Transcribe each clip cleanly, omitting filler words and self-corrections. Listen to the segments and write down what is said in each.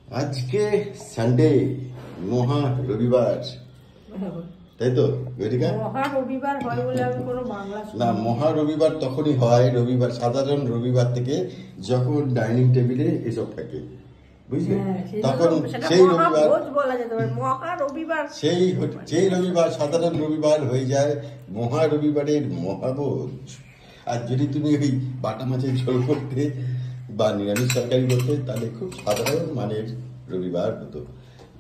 আজকে সানডে, মহা রবিবার, তাই তো? মহা রবিবার হয় বলে আমি কোনো বাংলা না, মহা রবিবার তখনই হয়, রবিবার সাধারণ রবিবার থেকে যখন ডাইনিং টেবিলে এসব থাকে, বুঝলে? তখন সেই রবিবার বলা যেতে পারে, মহা রবিবার, সেই রবিবার সাধারণ রবিবার হয়ে যায় মহা রবিবারের মহাভোজ। আর যদি তুমি ওই বাটা মাছের ঝোল করতে বা নিরামিষ তরকারি করতে, তাহলে খুব সাধারণ মানের রবিবার হতো।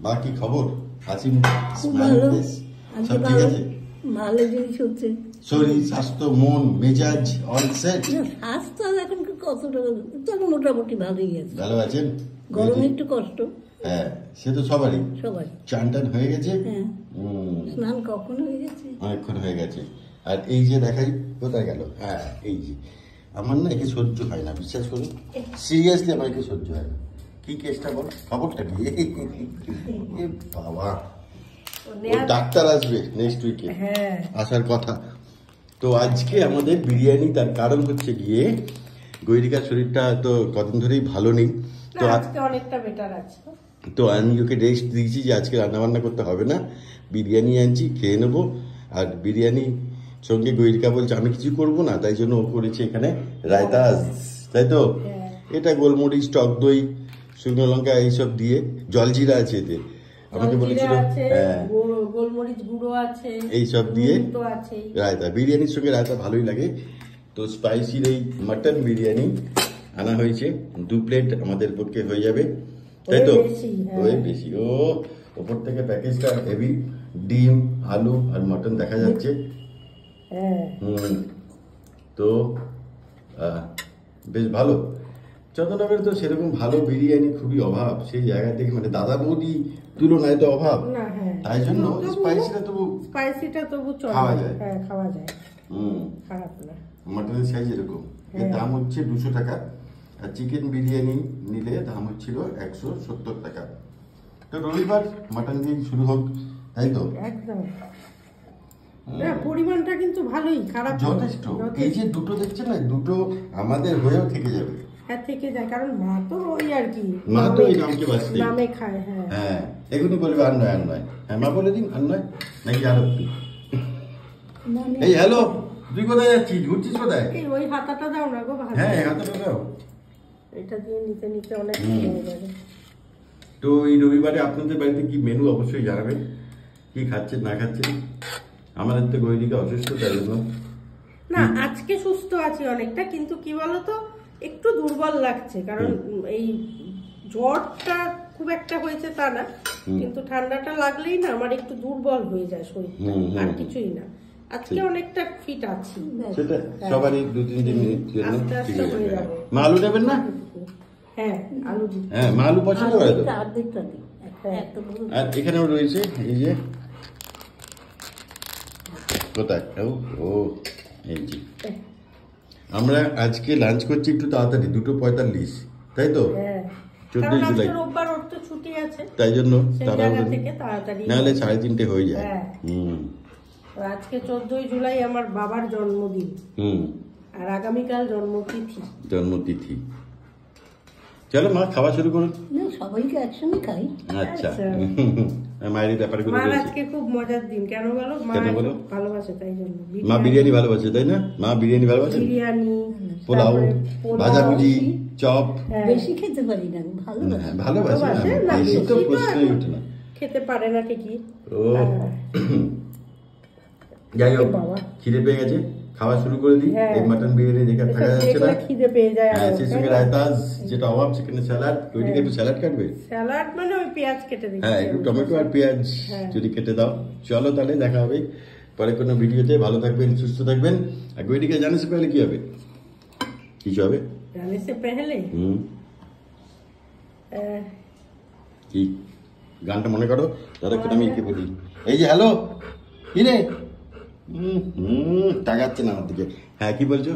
বাকি খবর? হাসি সব ঠিক আছে? ভালো জিনিস হচ্ছে, শরীর স্বাস্থ্য মন মেজাজ অল সেট? স্বাস্থ্য এখন কতটা তখন মোটামুটি ভালোই আছে। ভালো আছেন? গরমে একটু কষ্ট, হ্যাঁ সে তো সবারই। চান টান হয়ে গেছে? স্নান কখন হয়ে গেছে? অনেকক্ষণ হয়ে গেছে। আর এই যে দেখাই কোথায় গেল, হ্যাঁ এই যে আমার না একে সহ্য হয় না, বিশ্বাস করুন, সিরিয়াসলি আমার একে সহ্য হয় না। কি কেসটা বল, খবরটা কি? এ বাবা, ও ডাক্তার আসবে নেক্সট উইকে, আসার কথা। তো আজকে আমাদের বিরিয়ানি, তার কারণ হচ্ছে গিয়ে গৈরিকার শরীরটা তো কদিন ধরেই ভালো নেই, তো আজকে অনেকটা বেটার আছে। তো আমি ওকে রেস্ট দিয়েছি যে আজকে রান্নাবান্না করতে হবে না, বিরিয়ানি আনছি খেয়ে নেবো। আর বিরিয়ানি সঙ্গে গৈরিকা বলছে আমি কিছু করব না, তাই জন্য ও করেছে এখানে রায়তা, তাই তো? এটা গোলমরিচ, টক দই, শুকনো লঙ্কা এইসব দিয়ে, জলজিরা আছে এতে, আমাকে বলেছিল, হ্যাঁ গোলমরিচ গুঁড়ো আছে, এইসব দিয়ে রায়তা। বিরিয়ানির সঙ্গে রায়তা ভালোই লাগে। তো স্পাইসির এই মাটন বিরিয়ানি আনা হয়েছে, 2 প্লেট আমাদের পক্ষে হয়ে যাবে, তাই তো? ওই বেশি, ও ওপর থেকে প্যাকেজটা হেভি, ডিম আলু আর মটন দেখা যাচ্ছে। তো বেশ ভালো। চন্দ্রনগরে তো সেরকম ভালো বিরিয়ানি খুবই অভাব, সেই জায়গা থেকে মানে দাদা বৌদি তুলনায় তো অভাব, তাই জন্য স্পাইসিটা তবু খাওয়া যায়, খাওয়া যায়, খারাপ না। মটনের সাইজ এরকম, এর দাম হচ্ছে 200 টাকা, আর চিকেন বিরিয়ানি নিলে দাম হচ্ছিল 170 টাকা। তো রবিবার মাটন দিয়ে শুরু হোক, তাই তো? একদম, পরিমাণটা কিন্তু ভালোই, খারাপ যথেষ্ট। এই যে দুটো দেখছেন না, দুটো আমাদের হয়েও থেকে যাবে, থেকে যায়, কারণ মা তো ওই আর কি, মা তো ওই নামকে বাঁচতে নামে খায়। হ্যাঁ এগুলো বলবে আর নয়, আর নয়, হ্যাঁ মা বলে দিন আর নয়, নাকি আরো একটু। এই হ্যালো, তুই কোথায় যাচ্ছিস, ঘুরছিস কোথায়? ওই হাতাটা দাও না গো, হ্যাঁ হাতাটা দাও, এটা দিয়ে নিতে নিতে অনেক হয়ে যাবে। তো এই রবিবারে আপনাদের বাড়িতে কি মেনু অবশ্যই জানাবেন, কি খাচ্ছেন না খাচ্ছেন। আমাদের তো গৈরিকা অসুস্থ, তাই জন্য না, আজকে সুস্থ আছি অনেকটা, কিন্তু কি বলতো একটু দুর্বল লাগছে, কারণ এই জ্বরটা খুব একটা হয়েছে তা না, কিন্তু ঠান্ডাটা লাগলেই না আমার একটু দুর্বল হয়ে যায় শরীরটা, আর কিছুই না। আজকে অনেকটা ফিট আছি, সেটা সবারই 2-3 দিন জন্য ঠিক হয়ে যাবে। মা আলু নেবেন না? হ্যাঁ আলু, হ্যাঁ মা আলু পছন্দ করে তো। আর এখানেও রয়েছে এই যে, কোথায় ও এই যে, আমরা আজকে লাঞ্চ করছি একটু তাড়াতাড়ি, 2:45, তাই তো? 14 জুলাই, তাই জন্য তাড়াতাড়ি, নাহলে 3:30 হয়ে যায়। আজকে 14 জুলাই আমার বাবার জন্মদিন, আর আগামীকাল জন্মতিথি। চলো মা খাওয়া শুরু করুন। সবাইকে একসঙ্গে খাই। আচ্ছা, মায়ের ব্যাপারগুলো আজকে খুব মজার দিন, কেন বলো? মা ভালোবাসে, তাই জন্য। মা বিরিয়ানি ভালোবাসে, তাই না? মা বিরিয়ানি ভালোবাসে, বিরিয়ানি, পোলাও, ভাজাভুজি, চপ। বেশি খেতে পারি না, ভালোবাসে, বেশি তো প্রশ্নই ওঠে না, খেতে পারে না ঠিকই। ও যাই হোক, খিদে পেয়ে গেছে, খাওয়া শুরু করে দিই। এই মাটন বিরিয়ানি দেখে থাকা যাচ্ছে না, খিদে পেয়ে যায়। সেই সঙ্গে রায়তা, যেটা অভাব সেখানে স্যালাড, ওইদিকে একটু স্যালাড কাটবে, স্যালাড মানে ওই পেঁয়াজ কেটে দিই, হ্যাঁ একটু টমেটো আর পেঁয়াজ যদি কেটে দাও। চলো তাহলে দেখা হবে পরে কোনো ভিডিওতে, ভালো থাকবেন, সুস্থ থাকবেন। আর গৈরিকা জানে সে পেলে কি হবে, কিছু হবে জানে সে পেলে, কি গানটা মনে করো, ততক্ষণ আমি কি বলি, এই যে হ্যালো, কি রে তাকাচ্ছে না আমার দিকে, হ্যাঁ কি বলছো?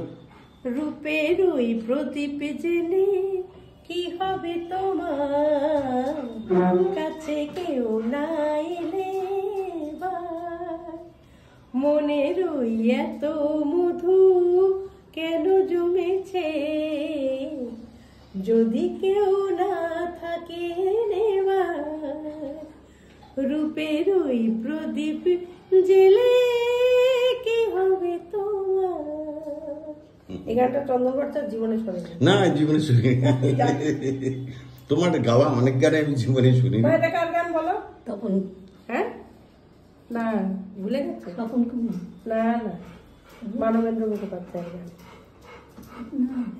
রূপের ওই প্রদীপ জেলে কি হবে তোমার, কাছে কেউ না এলে মনের ওই এত মধু কেন জমেছে, যদি কেউ না থাকে রূপের ওই প্রদীপ জেলে কি হবে তোমার। এই গানটা চন্দন ভট্টাচার্য জীবনে শোনে না, জীবনে শুনি। তোমার গাওয়া অনেক গানে আমি জীবনে শুনি। এটা কার গান বলো? তখন হ্যাঁ, না ভুলে গেছে। তখন কুমার। না না, মানবেন্দ্র মুখোপাধ্যায়ের গান।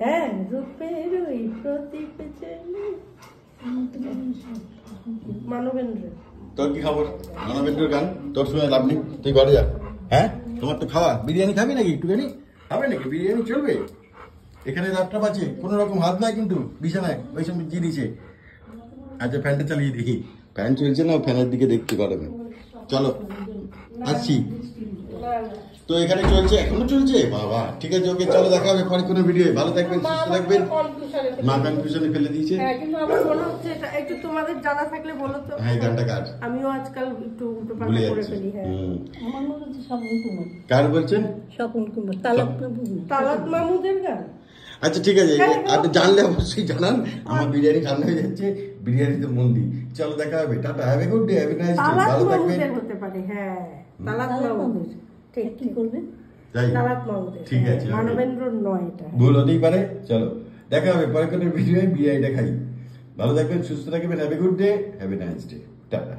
হ্যাঁ, রূপের ওই প্রদীপ জেলে। মানবেন্দ্র। তোর কি খবর? মানবেন্দ্রের গান তোর শুনে লাভ নেই, তুই ঘরে যা। হ্যাঁ, তোমার তো খাওয়া। বিরিয়ানি খাবি নাকি? একটুখানি খাবে নাকি? বিরিয়ানি চলবে? এখানে ল্যাপটপ আছে, কোনো রকম হাত নাই কিন্তু বিছানায়, ওই সময় দিয়ে দিয়েছে। আচ্ছা, ফ্যানটা চালিয়ে দেখি। ফ্যান চলছে না, ফ্যানের দিকে দেখতে পারবে। চলো আসছি। তো এখানে চলছে, এখনো চলছে। বাবা, ঠিক আছে, ওকে, চলো দেখা হবে পরে কোনো ভিডিও। ভালো থাকবেন, সুস্থ থাকবেন। মা কনফিউশনে ফেলে দিয়েছে। হ্যাঁ, কিন্তু আমার মনে হচ্ছে এটা একটু তোমাদের জানা থাকলে বলো তো। হ্যাঁ, এই গানটা কার? আমিও আজকাল একটু উল্টো ভুলে পাল্টা করে যাচ্ছি। ফেলি। হ্যাঁ, আমার মনে হচ্ছে স্বপন কুমার। কার বলছেন? স্বপন কুমার, তালাক তালাত মাহমুদের গান। আচ্ছা, ঠিক আছে, আপনি জানলে অবশ্যই জানান। আমার বিরিয়ানি ঠান্ডা হয়ে যাচ্ছে, বিরিয়ানিতে মন দিই। চলো দেখা হবে, tata, have a good day, have a nice day, Talat ভালো থাকবেন। মাহমুদের হতে পারে। হ্যাঁ, তালাত মাহমুদের। ঠিক কি করবে? তাই তালাত মাহমুদের। ঠিক আছে, okay. মানবেন্দ্র নয় এটা। ভুল হতেই পারে। চলো দেখা হবে পরে কোনো ভিডিও। বিরিয়ানিটা খাই। ভালো থাকবেন, সুস্থ থাকবেন, have a good day, have a nice day, tata.